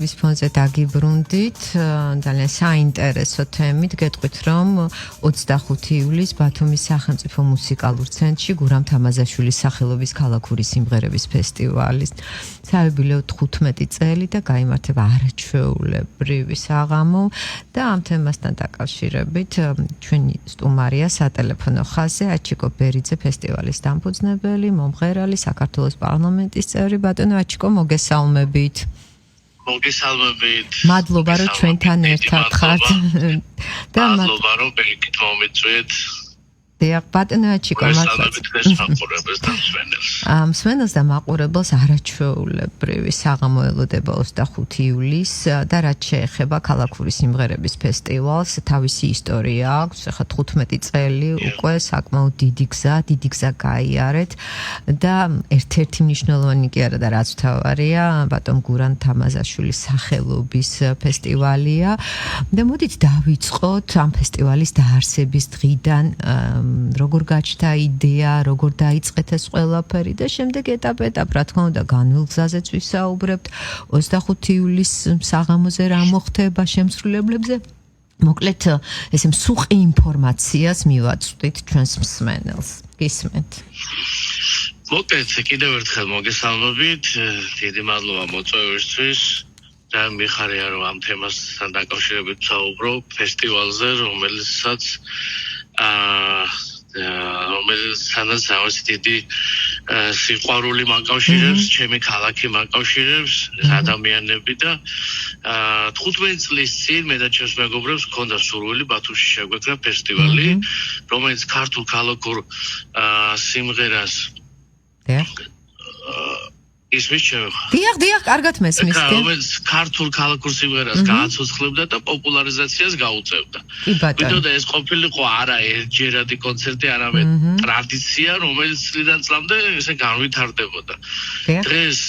ვის ფონზე დაგიბრუნდით, ძალიან საინტერესო თემით, გეტყვით რომ 25 ივლისს ბათუმის სახელმწიფო მუსიკალურ ცენტრში გურამ თამაზაშვილის სახელობის ქალაქური სიმღერების ფესტივალის საიუბილეო 15 წელი და გაიმართება არაჩვეულებრივი საღამო და ამ თემასთან დაკავშირებით ჩვენი სტუმარია სატელეფონო ხაზზე აჩიკო ბერიძე ფესტივალის დამფუძნებელი, მომღერალი, საქართველოს პარლამენტის წევრი. ბატონო აჩიკო, მოგესალმებით. მოგესალმებით. მადლობა რომ ჩვენთან ერთად ხართ. და მადლობა რომ ბერიკით მომიწვიეთ. დიახ, ბატონო აჩიკო, მადლობა მაყურებელს და მსმენელს. მსმენელს და მაყურებელს არაჩვეულებრივი საღამო ელოდება 25 ივლისს და რაც შეეხება ქალაქური სიმღერების ფესტივალს, თავისი ისტორია აქვს. ახლა 15 წელი უკვე საკმაოდ დიდი გზა გაიარეთ და ერთ-ერთი მნიშვნელოვანი კი არა და რაც მთავარია, ბატონ გურამ თამაზაშვილის სახელობის ფესტივალია. და მოდით დავიწყოთ ამ ფესტივალის დაარსების დღიდან როგორ გაჩნდა იდეა, როგორ დაიწყეთ ეს ყველაფერი და შემდეგ ეტაპ-ეტაპ, რა თქმა უნდა, განვლილ გზაზეც ვისაუბრებთ. 25 ივლისს საღამოზე რა მოხდება შემსრულებლებზე? მოკლედ, ესე მსუყი ინფორმაციას მივაწვდით ჩვენს მსმენელს. გისმენთ. მოკლედ, კიდევ ერთხელ მოგესალმებით. დიდი მადლობა მოწვევისთვის. და მიხარია რომ ამ თემასთან დაკავშირებით ვსაუბრობ ფესტივალზე, რომელსაც რომელსაც ამას დიდი სიყვარული მაკავშირებს, ჩემი ქალაქი მაკავშირებს, ადამიანები და 15 წლის წინ მე და ჩემს მეგობრებს ჰქონდა სურვილი ბათუმში შეგვექრა ფესტივალი, რომელიც ქართულ ქალაქურ სიმღერას ისმის დიახ, კარგად მესმის. რომელიც ქართულ ქალაქურ სიმღერას გააცოცხლებდა და პოპულარიზაციას გაუწევდა. ვიდოდა ეს ყოფილიყო არა ერთჯერადი კონცერტი, არამედ ტრადიცია, რომელიც წლიდან წლამდე ესე განვითარდებოდა. დღეს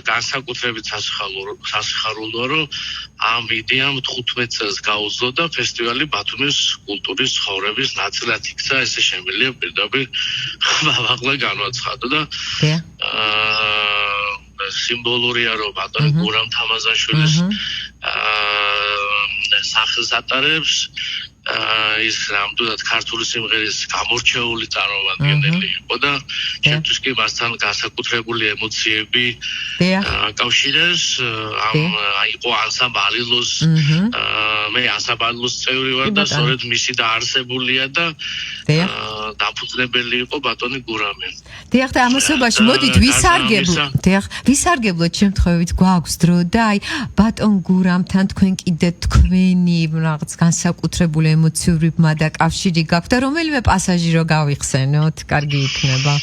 განსაკუთრებით სასიხარულოა, რომ ამ იდეამ 15 წელს გაუძლო და ფესტივალი ბათუმის კულტურის ცხოვრების ნაწილად იქცა, ესე შემიძლია პირდაპირ მაღლა განვაცხადო და სიმბოლურია რომ ბატონ გურამ თამაზაშვილის სახელს ატარებს ის ნამდვილად ქართული სიმღერის გამორჩეული წარმომადგენელი იყო და ჩემთვის კი მასთან განსაკუთრებული ემოციები აკავშირებს. იყო ანსამბლ ალილოს, მე ანსამბლ ალილოს წევრი ვარ და სწორედ მისი დაარსებულია და დამფუძნებელი იყო ბატონი გურამი. დიახ, და ამასობაში მოდით ვისარგებლოთ შემთხვევით გვაქვს დრო და აი ბატონ გურამთან თქვენ კიდე თქვენი რაღაც განსაკუთრებული ემოციურმა და კავშირი გაქვთ და რომელიმე პასაჟი რო გავიხსენოთ, კარგი იქნება.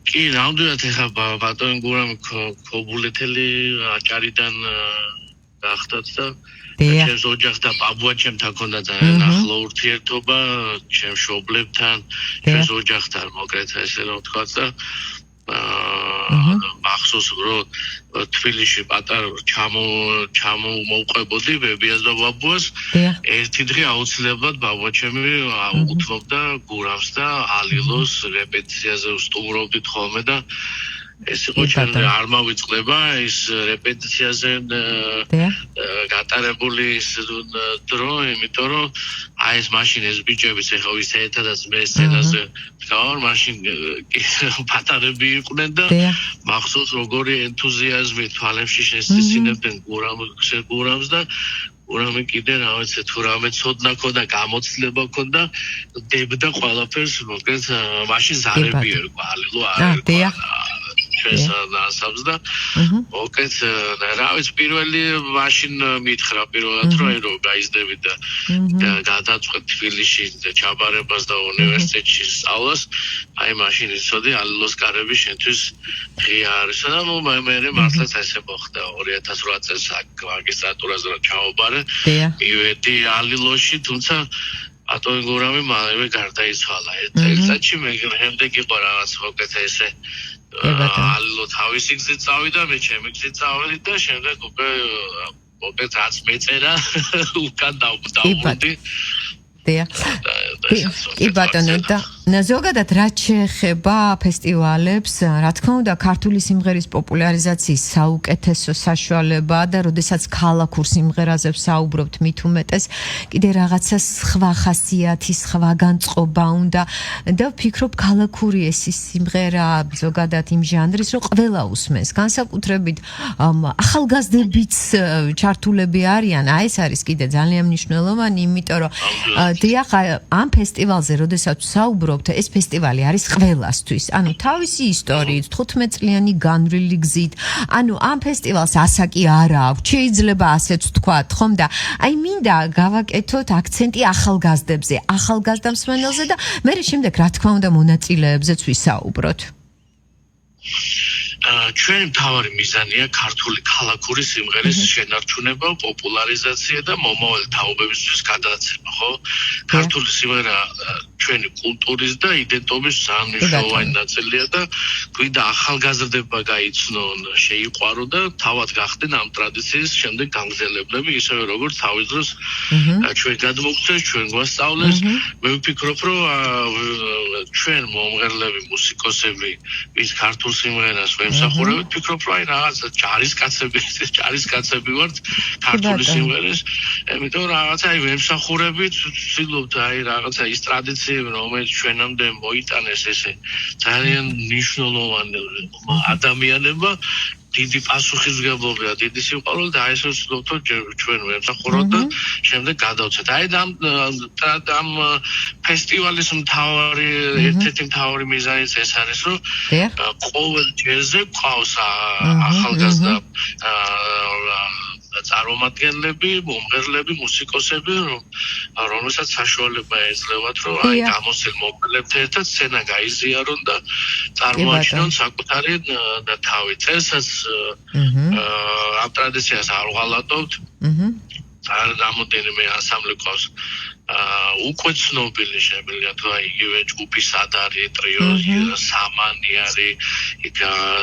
კი, ნამდვილად ეხა ბატონ გურამი ქობულეთელი აჭარიდან გახდათ და ჩემს ოჯახს და ბაბუაჩემთან ჰქონდა ძალიან ახლო ურთიერთობა, ჩემს მშობლებთან, ჩემს ოჯახთან, მოკლედ ესე რომ ვთქვა და მახსოვს რომ თბილისში პატარა ჩამოვუყვებოდი ბებიას და ბაბუას. ერთი დღე აუცილებლად ბაბუაჩემი უთმობდა გურამს და ალილოს რეპეტიციაზე ვსტუმრობდით ხოლმე და ეს იყო ჩვენ არ მოვიწყდება ის რეპეტიციაზე გატარებული დრო, იმიტომ რომ აი ეს მაშინ ეს ბიჭებიც ეხა ვისე ერთადაც მე სცენაზე ვდგავარ, მაშინ პატარები იყვნენ და მახსოვს როგორი ენთუზიაზმი თვალებში შესწინებდნენ გურამს და გურამი კიდე რა ვიცი თუ რამე ცოდნა ქონდა, გამოცდილება ქონდა, დებდა ყველაფერს, მოკლედ მაშინ ზარები ერქვა, ალილო არ ერქვა. ჩვენს ანსამბლს და მოკლედ რა ვიცი პირველი მაშინ მითხრა პირველად რომ გაიზდები და გადაწყვეტ თბილისში ჩაბარებას და უნივერსიტეტში სწავლას, აი მაშინ იცოდი ალილოს კარები შენთვის ღია არის და მე მართლაც ესე მოხდა 2008 წელს მაგისტრატურაზე რომ ჩავაბარე, მივედი ალილოში, თუმცა ბატონ გურამი მალევე გარდაიცვალა. ერთ წელიწადში მე შემდეგ იყო რაღაც მოკლედ ესე ალილო თავისი გზით წავიდა, მე ჩემი გზით წავედი და შემდეგ უკვე მოკლედ რაც მეწერა უკან დავბრუნდი. კი ბატონო, და ზოგადად რაც შეეხება ფესტივალებს, რა თქმა უნდა, ქართული სიმღერის პოპულარიზაციის საუკეთესო საშუალება და როდესაც ქალაქურ სიმღერაზე ვსაუბრობთ მით უმეტეს, კიდე რაღაცა სხვა ხასიათი, სხვა განწყობა უნდა და ვფიქრობ ქალაქური ეს სიმღერა ზოგადად იმ ჟანრის, რომ ყველა უსმენს, განსაკუთრებით ახალგაზრდებიც ჩართულები არიან, ეს არის კიდე ძალიან მნიშვნელოვანი, იმიტომ რომ დიახ, ამ ფესტივალზე როდესაც ვსაუბრობ ეს ფესტივალი არის ყველასთვის. ანუ თავისი ისტორიით, 15 წლიანი განვლილი გზით. ანუ ამ ფესტივალს ასაკი არ აქვს. შეიძლება ასეც ვთქვათ, ხომ და აი მინდა გავაკეთოთ აქცენტი ახალგაზრდებზე, ახალგაზრდა მსმენელზე და მე შემდეგ რა თქმა უნდა მონაწილეებზეც ვისაუბროთ. ჩვენი მთავარი მიზანია ქართული ქალაქური სიმღერის შენარჩუნება, პოპულარიზაცია და მომავალ თაობებისთვის გადაცემა, ხო? ქართული სიმღერა ჩვენი კულტურის და იდენტობის მნიშვნელოვანი ნაწილია და გვინდა ახალგაზრდებმა გაიცნონ, შეიყვარო და თავად გახდნენ ამ ტრადიციის შემდეგ გამგზელებლები, ისევე როგორც თავის დროს ჩვენ გადმოგვცეს, ჩვენ გვასწავლეს. მე ვფიქრობ, რომ ჩვენ მომღერლები, მუსიკოსები, ვის ქართულ სიმღერას ვემსახურებთ, ვფიქრობ, რომ აი რაღაცა ჯარისკაცები ვართ ქართული სიმღერის, იმიტომ რომ რაღაცა აი ვემსახურებით, ვცდილობთ აი რაღაცა ის ტრადიციები, რომელიც ჩვენამდე მოიტანეს ესე ძალიან მნიშვნელოვანი ადამიანებმა, დიდი პასუხისმგებლობა, დიდი სიყვარული და ეს ვცდილობთ ჩვენ ვემსახუროთ და შემდეგ გადავცეთ. აი ამ ფესტივალის ერთ-ერთი მთავარი მიზანიც ეს არის, რომ ყოველ ჯერზე ყავს ახალგაზრდა წარმომადგენლები, მომღერლები, მუსიკოსები, რომელსაც საშუალება ეძლევათ, რომ აი გამოსცილ მომღერლებთან ერთად სცენა გაიზიარონ და წარმოაჩინონ საკუთარი თავი. წელსაც ამ ტრადიციას არ ვღალატობთ. რამოდენიმე ანსამბლი ყავს უკვე ცნობილი, შემიძლია თუ აი იგივე ჯგუფი სადარი, ტრიო სამანი არის, იქ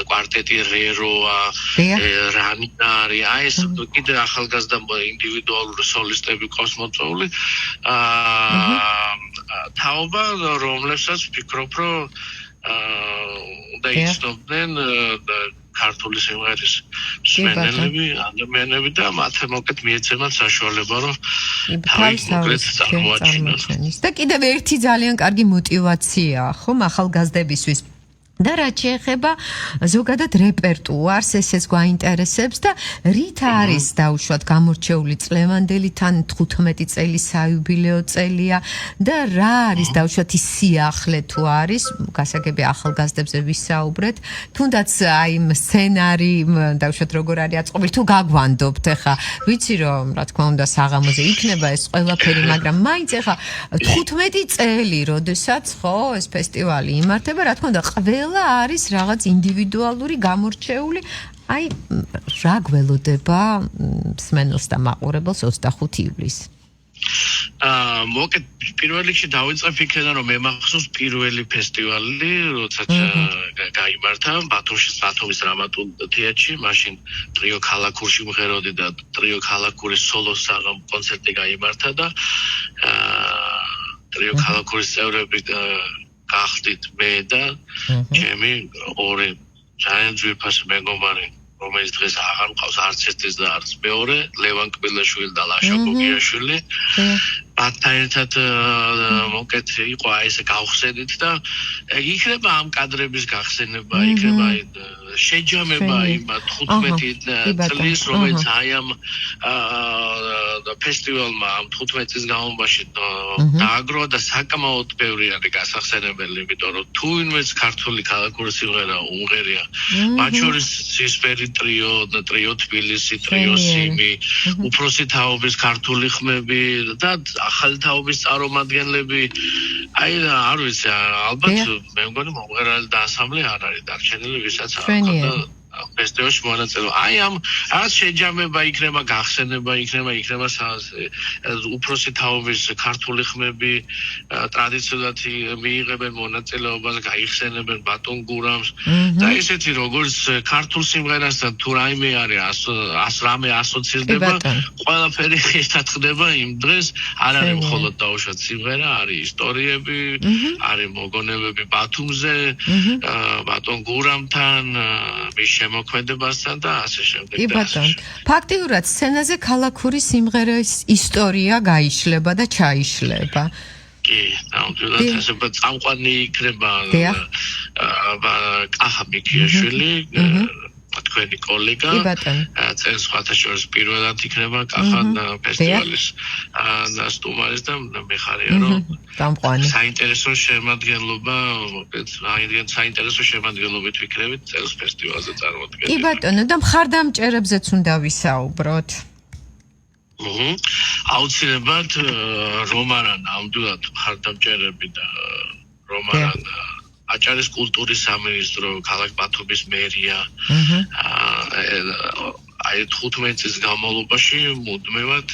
კვარტეტი რეროა, რანინარი, აი ეს კიდე ახალგაზრდა ინდივიდუალური სოლისტები ყავს მოწვეული. თაობა, რომლებსაც ვფიქრობ, რომ და იცნობდნენ ქართული სიმღერის მსმენელები, ადამიანები და მათე მოკეთ მიეცემათ საშუალება, რომ თავის მოკეთ წარმოაჩინონ. და კიდევ ერთი ძალიან კარგი мотиваციაა, ხომ, ახალგაზრდებისთვის. და რაც შეეხება ზოგადად რეპერტუარს, ესეც გვაინტერესებს და რით არის დაუშვათ გამორჩეული წლევანდელი თან 15 წელი საიუბილეო წელია და რა არის დაუშვათ ის სიახლე თუ არის, გასაგები ახალგაზრდებზე ვისაუბრეთ, თუნდაც აი სცენარი დაუშვათ როგორ არის აწყობილი, თუ გაგვანდობთ ახლა, ვიცი რომ რა თქმა უნდა საღამოზე იქნება ეს ყველაფერი, მაგრამ მაინც ახლა 15 წელი, როდესაც ხო ეს ფესტივალი იმართება, რა თქმა უნდა არის რაღაც ინდივიდუალური გამორჩეული, აი რა გველოდება მსმენელს და მაყურებელს 25 ივლისს. მოკეთ პირველ რიგში დავიწყებ იქიდან, რომ მე მახსოვს პირველი ფესტივალი, როდესაც გაიმართა ბათუმის დრამატულ თეატრში, მაშინ ტრიო ქალაქურში მღეროდი და ტრიო ქალაქურის სოლო კონცერტი გაიმართა და ტრიო ქალაქურის წევრები გახდით მე და ჩემი ორი ძალიან ძვირფასი მეგობარი, რომელიც დღეს აღარ მყავს არც ერთის და არც მეორე, ლევან კბილაშვილი და ლაშა გოგიაშვილი. მათთან ერთად მოკეთ იყო აი ესე გავხსენით და იქნება ამ კადრების გახსენება, იქნება შეჯამება იმ 15 წლის, რომელიც აი ამ ფესტივალმა ამ 15 წლის განმავლობაში დააგროვა და საკმაოდ ბევრი არის გასახსენებელი, იმიტომ რომ თუ ვინმეც ქართული ქალაქური სიმღერა უმღერია, მათ შორის ცისფერი ტრიო თბილისი, ტრიო სიმი, უფროსი თაობის ქართული ხმები და ახალი თაობის წარმომადგენლები, აი არ ვიცი, ალბათ მე მგონი მომღერალი და ანსამბლი არ არის დარჩენილი, ვისაც ფესტივალში მონაწილეობა. აი ამ რაც შეჯამება იქნება, გახსენება იქნება უფროსი თაობის ქართული ხმები ტრადიციულად მიიღებენ მონაწილეობას, გაიხსენებენ ბატონ გურამს და ესეთი როგორც ქართულ სიმღერასთან თუ რაიმე არის რამე ასოცირდება, ყველაფერი ერთად ხდება იმ დღეს, არ არის მხოლოდ დაუშვათ სიმღერა, არის ისტორიები, არის მოგონებები ბათუმზე, ბატონ გურამთან, მის შემოქმედებასთან და ასე შემდეგ. კი ბატონო. ფაქტიურად სცენაზე ქალაქური სიმღერის ისტორია გაიშლება და ჩაიშლება. კი, ნამდვილად ესე წამყვანი იქნება კახა მიქიაშვილი, თქვენი კოლეგა. წელს სხვათაშორის პირველად იქნება კახა ფესტივალის სტუმარის და მე ხარია რომ საინტერესო შემადგენლობა, საინტერესო შემადგენლობით ვიქნებით წელს ფესტივალზე წარმოდგენილი. კი ბატონო, და მხარდამჭერებზეც უნდა ვისაუბროთ. აუცილებლად რომარან ნამდვილად მხარდამჭერები და რომარან აჭარის კულტურის სამინისტრო, ქალაქ ბათუმის მერია აი 15 წლის განმავლობაში მუდმივად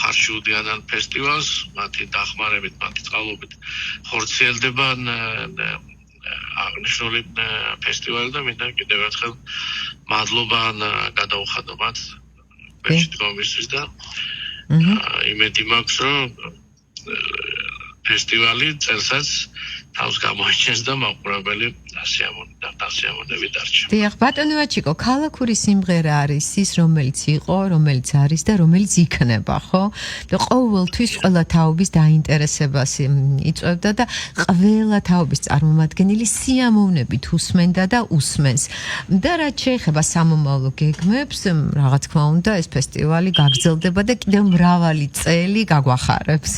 ხარში უდიოდან ფესტივალს, მათი დახმარებით, მათი წყალობით ხორციელდება აღნიშნული ფესტივალი და მინდა კიდევ ერთხელ მადლობა გადაუხადო მათ ფესტივალისთვის და იმედი მაქვს, რომ ფესტივალი წელსაც თავს გამოიჩენს და მაყურებელი დასიამოვნებით დარჩა. დიახ, ბატონო ვაჩიკო, ქალაქური სიმღერა არის ის, რომელიც იყო, რომელიც არის და რომელიც იქნება, ხო? და ყოველთვის ყველა თაობის დაინტერესებას იწვევდა და ყველა თაობის წარმომადგენელი სიამოვნებით უსმენდა და უსმენს. და რაც შეეხება სამომავლო გეგმებს, რაღაც თქმა უნდა, ეს ფესტივალი გაგრძელდება და კიდევ მრავალი წელი გაგვახარებს.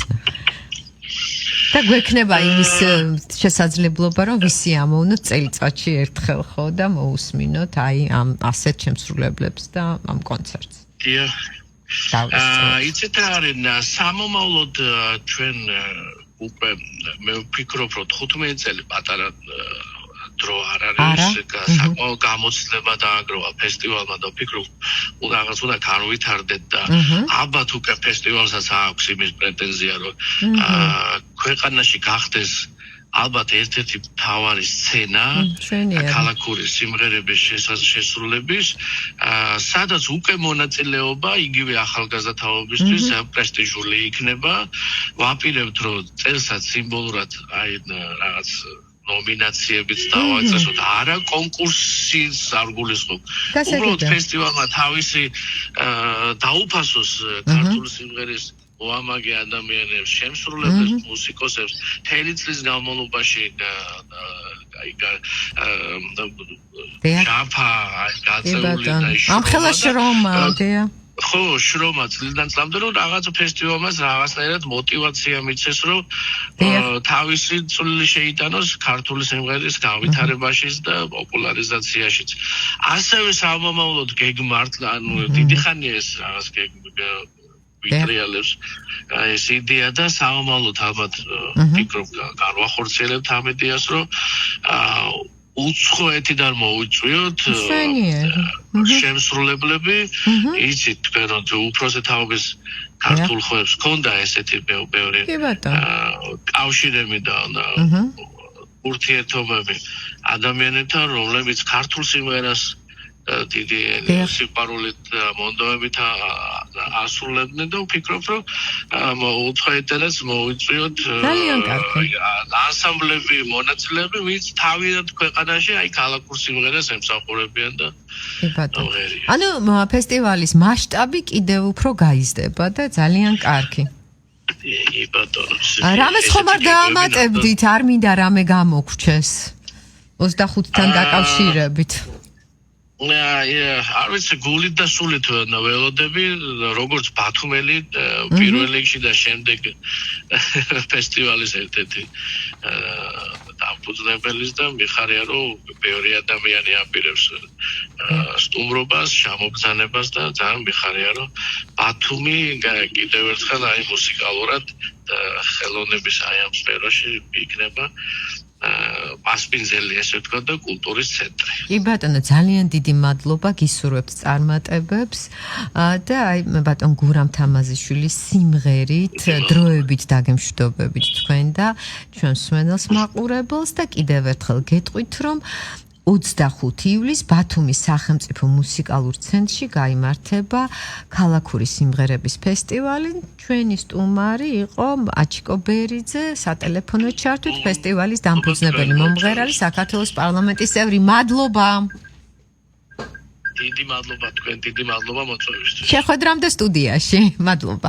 და გვექნება იმის შესაძლებლობა, რომ ვისიამოვნოთ წელიწადში ერთხელ ხო და მოусმინოთ აი ამ ასეთ შემსრულებლებს და ამ კონცერტს. დიახ. იცით რა არის სამომავლოდ ჩვენ უკვე მე ვფიქრობ, რომ 15 წელი პატარა დრო არ არის საკმაოდ გამოცდილება დააგროვა ფესტივალმა და ვფიქრობ რაღაც უნდა განვითარდეთ და ალბათ უკვე ფესტივალსაც აქვს იმის პრეტენზია რომ ქვეყანაში გახდეს ალბათ ერთ-ერთი მთავარი სცენა ქალაქური სიმღერების შესრულების სადაც უკვე მონაწილეობა იგივე ახალგაზრდა თაობისთვის პრესტიჟული იქნება ვაპირებთ რომ წელსაც სიმბოლურად აი რაღაც ნომინაციებიც დავაწესოთ, არა კონკურსის არ გულისხმობ. უბრალოდ ფესტივალმა თავისი დაუფასოს ქართული სიმღერის მოამაგე ადამიანებს, შემსრულებლებს, მუსიკოსებს, მთელი წლის განმავლობაში ჯაფა გაწეული და ამხელა შრომა, დია. ხო, შრომა წლიდან წლამდე რომ რაღაც ფესტივალს რაღაცნაირად мотиваცია მიცეს რომ თავისი წვლილი შეიტანოს ქართული სიმღერის განვითარებაშიც და პოპულარიზაციაშიც. ასევე სამომავლოდ გეგმართლა, ანუ დიდი ხანია ეს რაღაც ვიტრიალებს ეს იდეა და სამომავლოდ ალბათ ფიქრობ განვახორციელებთ ამ იდეას რომ უცხოეთიდან მოუწვიოთ შემსრულებლები იცით თქვენ რომ უფროსი თაობის ქართულ ხმებს ქონდა ესეთი ბევრი კავშირები და ურთიერთობები ადამიანებთან რომლებიც ქართულ სიმღერას დიდი სიყვარულით მონდომებით ასრულებდნენ და ვფიქრობ რომ უცხოეთთანაც მოუწვიოთ ანსამბლები მონაწილეები ვინც თავიანთ ქვეყანაში აი ქალაქურ სიმღერას ემსახურებიან და ანუ ფესტივალის მასშტაბი კიდევ უფრო გაიზრდება და ძალიან კარგი. რამეს ხომ არ დაამატებდით, არ მინდა რამე გამოგრჩეს 25-თან დაკავშირებით. არ ვიცი გულით და სულით ველოდები როგორც ბათუმელი პირველ რიგში და შემდეგ ფესტივალის ერთ-ერთი დამფუძნებელის და მიხარია რომ ბევრი ადამიანი აპირებს სტუმრობას, შემოგზანებას და ძალიან მიხარია რომ ბათუმი კიდევ ერთხელ აი მუსიკალურად ხელოვნების აი ამ სფეროში იქნება პასპინძელი ესე ვთქვა და კულტურის ცენტრი. კი ბატონო, ძალიან დიდი მადლობა, გისურვებთ წარმატებებს და აი ბატონ გურამ თამაზიშვილის სიმღერით, დროებით დაგემშვიდობებით თქვენ და ჩვენ მსმენელს მაყურებელს და კიდევ ერთხელ გეტყვით, რომ 25 ივლისს ბათუმის სახელმწიფო მუსიკალურ ცენტრში გაიმართება ქალაქური სიმღერების ფესტივალი. ჩვენი სტუმარი იყო აჩიკო ბერიძე, სატელეფონო ჩართვით ფესტივალის დამფუძნებელი მომღერალი, საქართველოს პარლამენტის წევრი. მადლობა. დიდი მადლობა თქვენ, დიდი მადლობა მოწვევისთვის. შეხვედრამდე სტუდიაში. მადლობა.